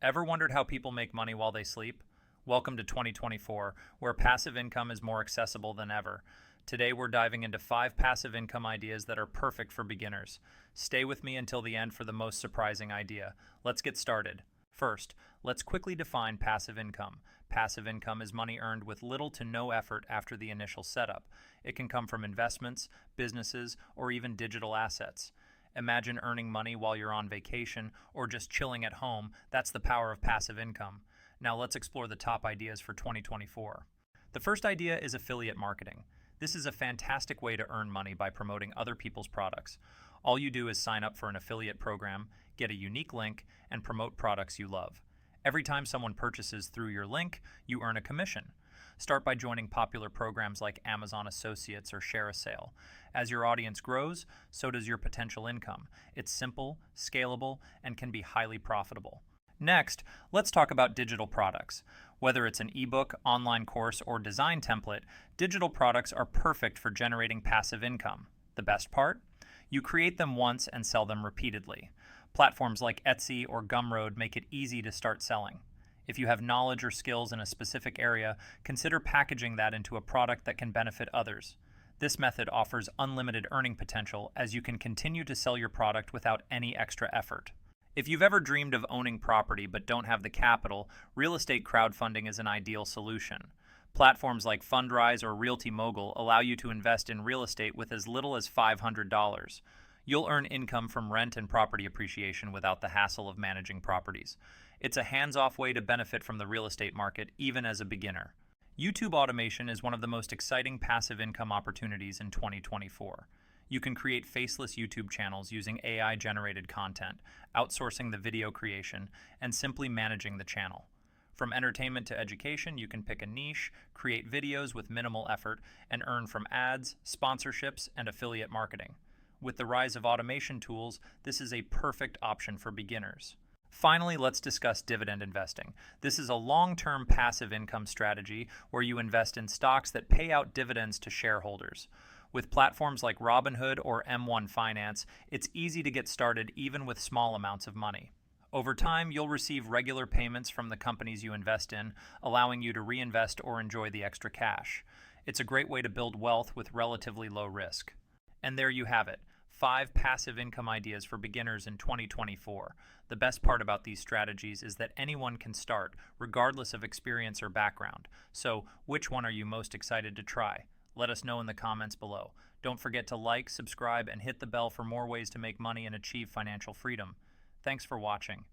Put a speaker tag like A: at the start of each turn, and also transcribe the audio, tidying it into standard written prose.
A: Ever wondered how people make money while they sleep? Welcome to 2024, where passive income is more accessible than ever. Today, we're diving into 5 passive income ideas that are perfect for beginners. Stay with me until the end for the most surprising idea. Let's get started. First, let's quickly define passive income. Passive income is money earned with little to no effort after the initial setup. It can come from investments, businesses, or even digital assets. Imagine earning money while you're on vacation or just chilling at home. That's the power of passive income. Now let's explore the top ideas for 2024. The first idea is affiliate marketing. This is a fantastic way to earn money by promoting other people's products. All you do is sign up for an affiliate program, get a unique link, and promote products you love. Every time someone purchases through your link, you earn a commission. Start by joining popular programs like Amazon Associates or Share a Sale. As your audience grows, so does your potential income. It's simple, scalable, and can be highly profitable. Next, let's talk about digital products. Whether it's an ebook, online course, or design template, digital products are perfect for generating passive income. The best part? You create them once and sell them repeatedly. Platforms like Etsy or Gumroad make it easy to start selling. If you have knowledge or skills in a specific area, consider packaging that into a product that can benefit others. This method offers unlimited earning potential as you can continue to sell your product without any extra effort. If you've ever dreamed of owning property but don't have the capital, real estate crowdfunding is an ideal solution. Platforms like Fundrise or Realty Mogul allow you to invest in real estate with as little as $500. You'll earn income from rent and property appreciation without the hassle of managing properties. It's a hands-off way to benefit from the real estate market, even as a beginner. YouTube automation is one of the most exciting passive income opportunities in 2024. You can create faceless YouTube channels using AI-generated content, outsourcing the video creation, and simply managing the channel. From entertainment to education, you can pick a niche, create videos with minimal effort, and earn from ads, sponsorships, and affiliate marketing. With the rise of automation tools, this is a perfect option for beginners. Finally, let's discuss dividend investing. This is a long-term passive income strategy where you invest in stocks that pay out dividends to shareholders. With platforms like Robinhood or M1 Finance, it's easy to get started even with small amounts of money. Over time, you'll receive regular payments from the companies you invest in, allowing you to reinvest or enjoy the extra cash. It's a great way to build wealth with relatively low risk. And there you have it. 5 passive income ideas for beginners in 2024. The best part about these strategies is that anyone can start, regardless of experience or background. So, which one are you most excited to try? Let us know in the comments below. Don't forget to like, subscribe, and hit the bell for more ways to make money and achieve financial freedom. Thanks for watching.